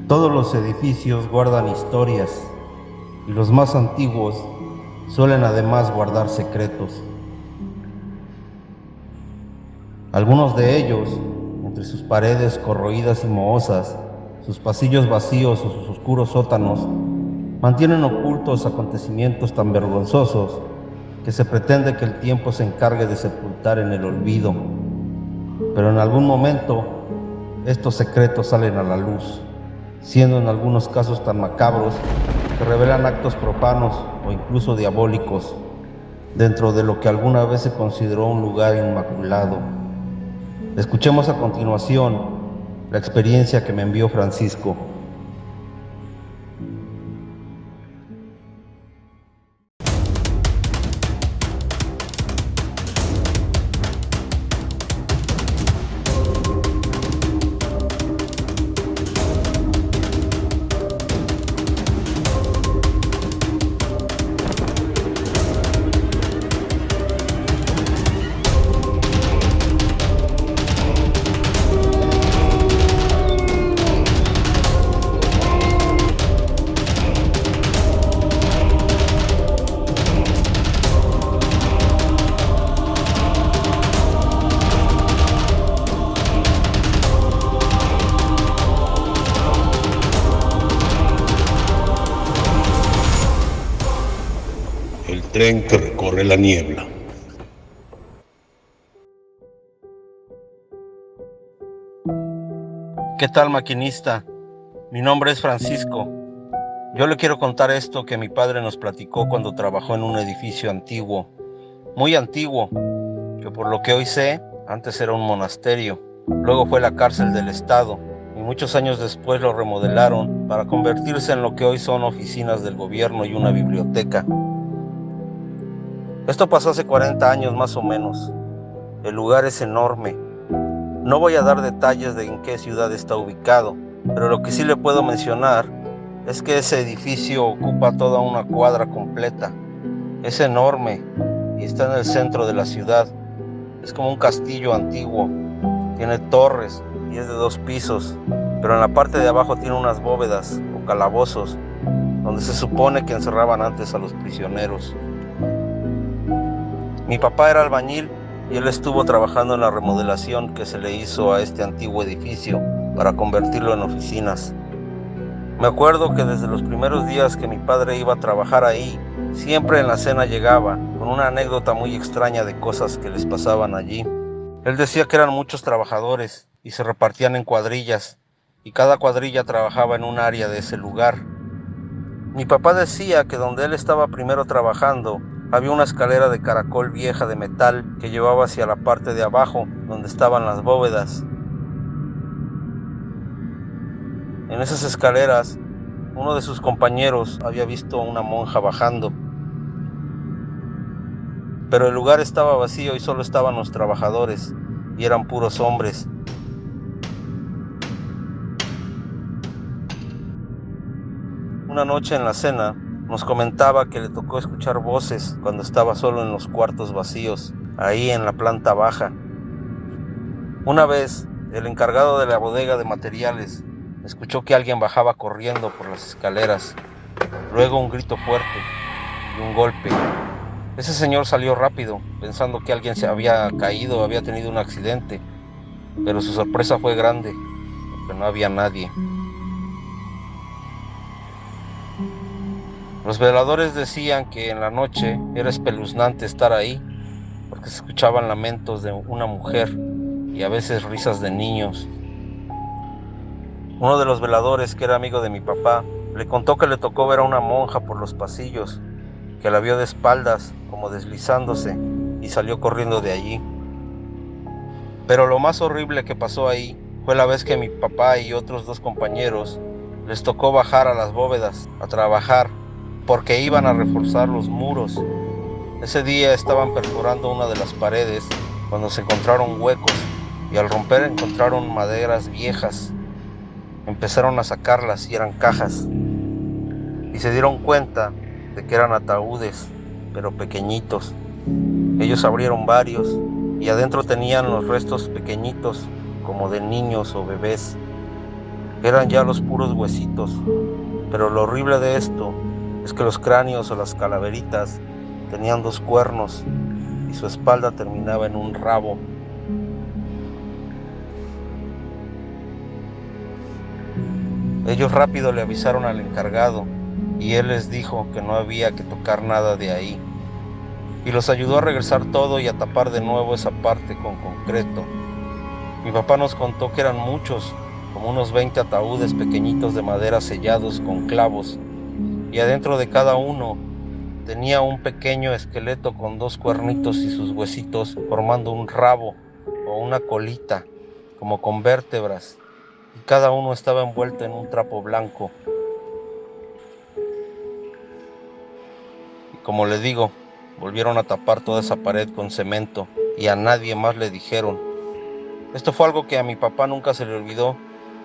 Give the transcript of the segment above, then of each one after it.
Todos los edificios guardan historias y los más antiguos suelen además guardar secretos. Algunos de ellos, entre sus paredes corroídas y mohosas, sus pasillos vacíos o sus oscuros sótanos, mantienen ocultos acontecimientos tan vergonzosos que se pretende que el tiempo se encargue de sepultar en el olvido. Pero en algún momento, estos secretos salen a la luz, siendo en algunos casos tan macabros que revelan actos profanos o incluso diabólicos dentro de lo que alguna vez se consideró un lugar inmaculado. Escuchemos a continuación la experiencia que me envió Francisco. El tren que recorre la niebla. ¿Qué tal, maquinista? Mi nombre es Francisco. Yo le quiero contar esto que mi padre nos platicó cuando trabajó en un edificio antiguo, muy antiguo, que por lo que hoy sé, antes era un monasterio, luego fue la cárcel del Estado, y muchos años después lo remodelaron para convertirse en lo que hoy son oficinas del gobierno y una biblioteca. Esto pasó hace 40 años más o menos. El lugar es enorme. No voy a dar detalles de en qué ciudad está ubicado, pero lo que sí le puedo mencionar es que ese edificio ocupa toda una cuadra completa. Es enorme y está en el centro de la ciudad. Es como un castillo antiguo. Tiene torres y es de 2 pisos, pero en la parte de abajo tiene unas bóvedas o calabozos, donde se supone que encerraban antes a los prisioneros. Mi papá era albañil y él estuvo trabajando en la remodelación que se le hizo a este antiguo edificio para convertirlo en oficinas. Me acuerdo que desde los primeros días que mi padre iba a trabajar ahí, siempre en la cena llegaba con una anécdota muy extraña de cosas que les pasaban allí. Él decía que eran muchos trabajadores y se repartían en cuadrillas, y cada cuadrilla trabajaba en un área de ese lugar. Mi papá decía que donde él estaba primero trabajando, había una escalera de caracol vieja de metal que llevaba hacia la parte de abajo, donde estaban las bóvedas. En esas escaleras, uno de sus compañeros había visto a una monja bajando, pero el lugar estaba vacío y solo estaban los trabajadores, y eran puros hombres. Una noche en la cena, nos comentaba que le tocó escuchar voces cuando estaba solo en los cuartos vacíos, ahí en la planta baja. Una vez, el encargado de la bodega de materiales escuchó que alguien bajaba corriendo por las escaleras, luego un grito fuerte y un golpe. Ese señor salió rápido, pensando que alguien se había caído o había tenido un accidente, pero su sorpresa fue grande, porque no había nadie. Los veladores decían que en la noche era espeluznante estar ahí, porque se escuchaban lamentos de una mujer y a veces risas de niños. Uno de los veladores, que era amigo de mi papá, le contó que le tocó ver a una monja por los pasillos, que la vio de espaldas, como deslizándose, y salió corriendo de allí. Pero lo más horrible que pasó ahí fue la vez que mi papá y otros 2 compañeros les tocó bajar a las bóvedas a trabajar, porque iban a reforzar los muros. Ese día estaban perforando una de las paredes cuando se encontraron huecos, y al romper encontraron maderas viejas. Empezaron a sacarlas y eran cajas, y se dieron cuenta de que eran ataúdes, pero pequeñitos. Ellos abrieron varios y adentro tenían los restos pequeñitos, como de niños o bebés. Eran ya los puros huesitos, pero lo horrible de esto es que los cráneos o las calaveritas tenían 2 cuernos y su espalda terminaba en un rabo. Ellos rápido le avisaron al encargado y él les dijo que no había que tocar nada de ahí, y los ayudó a regresar todo y a tapar de nuevo esa parte con concreto. Mi papá nos contó que eran muchos, como unos 20 ataúdes pequeñitos de madera sellados con clavos, y adentro de cada uno tenía un pequeño esqueleto con 2 cuernitos y sus huesitos formando un rabo o una colita, como con vértebras, y cada uno estaba envuelto en un trapo blanco. Y como le digo, volvieron a tapar toda esa pared con cemento y a nadie más le dijeron. Esto fue algo que a mi papá nunca se le olvidó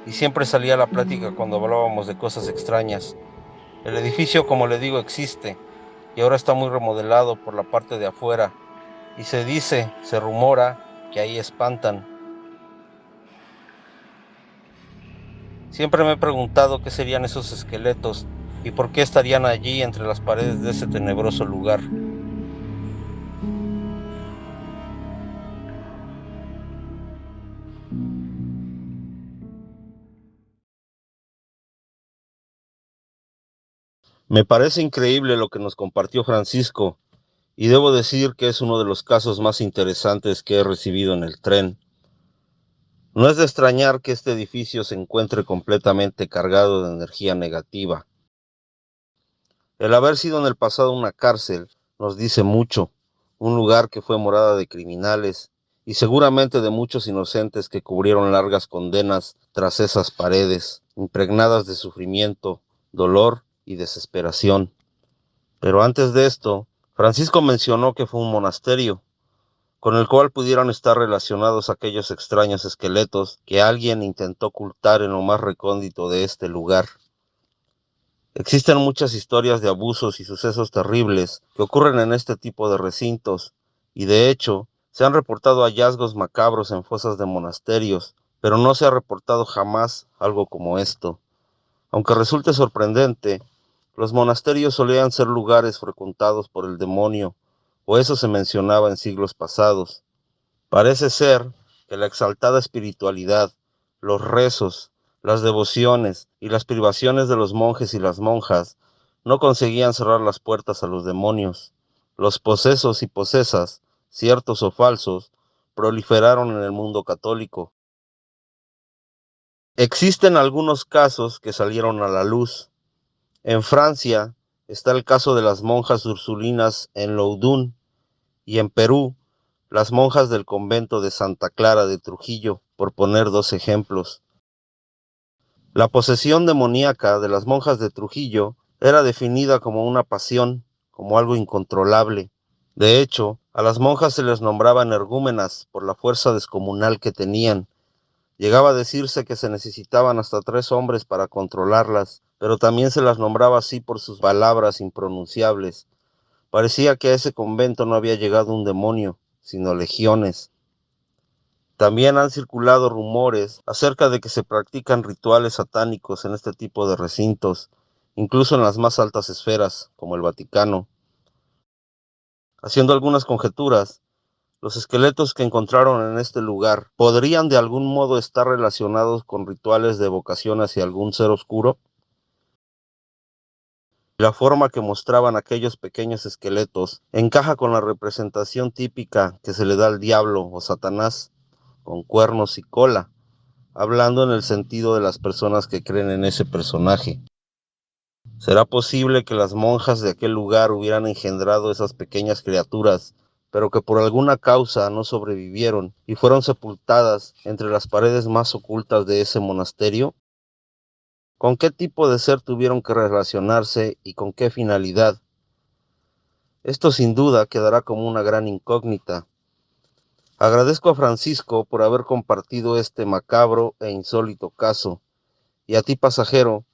y siempre salía a la plática cuando hablábamos de cosas extrañas. El edificio, como le digo, existe y ahora está muy remodelado por la parte de afuera y se rumora que ahí espantan. Siempre me he preguntado qué serían esos esqueletos y por qué estarían allí entre las paredes de ese tenebroso lugar. Me parece increíble lo que nos compartió Francisco, y debo decir que es uno de los casos más interesantes que he recibido en el tren. No es de extrañar que este edificio se encuentre completamente cargado de energía negativa. El haber sido en el pasado una cárcel nos dice mucho, un lugar que fue morada de criminales y seguramente de muchos inocentes que cubrieron largas condenas tras esas paredes, impregnadas de sufrimiento, dolor y desesperación. Pero antes de esto, Francisco mencionó que fue un monasterio, con el cual pudieran estar relacionados aquellos extraños esqueletos que alguien intentó ocultar en lo más recóndito de este lugar. Existen muchas historias de abusos y sucesos terribles que ocurren en este tipo de recintos, y de hecho, se han reportado hallazgos macabros en fosas de monasterios, pero no se ha reportado jamás algo como esto. Aunque resulte sorprendente, los monasterios solían ser lugares frecuentados por el demonio, o eso se mencionaba en siglos pasados. Parece ser que la exaltada espiritualidad, los rezos, las devociones y las privaciones de los monjes y las monjas no conseguían cerrar las puertas a los demonios. Los posesos y posesas, ciertos o falsos, proliferaron en el mundo católico. Existen algunos casos que salieron a la luz. En Francia está el caso de las monjas ursulinas en Loudun, y en Perú, las monjas del convento de Santa Clara de Trujillo, por poner 2 ejemplos. La posesión demoníaca de las monjas de Trujillo era definida como una pasión, como algo incontrolable. De hecho, a las monjas se les nombraba energúmenas por la fuerza descomunal que tenían. Llegaba a decirse que se necesitaban hasta 3 hombres para controlarlas, pero también se las nombraba así por sus palabras impronunciables. Parecía que a ese convento no había llegado un demonio, sino legiones. También han circulado rumores acerca de que se practican rituales satánicos en este tipo de recintos, incluso en las más altas esferas, como el Vaticano. Haciendo algunas conjeturas, los esqueletos que encontraron en este lugar podrían de algún modo estar relacionados con rituales de evocación hacia algún ser oscuro. La forma que mostraban aquellos pequeños esqueletos encaja con la representación típica que se le da al diablo o Satanás, con cuernos y cola, hablando en el sentido de las personas que creen en ese personaje. ¿Será posible que las monjas de aquel lugar hubieran engendrado esas pequeñas criaturas, pero que por alguna causa no sobrevivieron y fueron sepultadas entre las paredes más ocultas de ese monasterio? ¿Con qué tipo de ser tuvieron que relacionarse y con qué finalidad? Esto sin duda quedará como una gran incógnita. Agradezco a Francisco por haber compartido este macabro e insólito caso, y a ti, pasajero,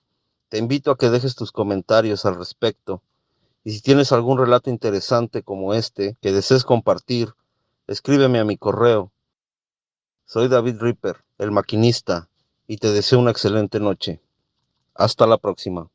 te invito a que dejes tus comentarios al respecto, y si tienes algún relato interesante como este que desees compartir, escríbeme a mi correo. Soy David Ripper, el maquinista, y te deseo una excelente noche. Hasta la próxima.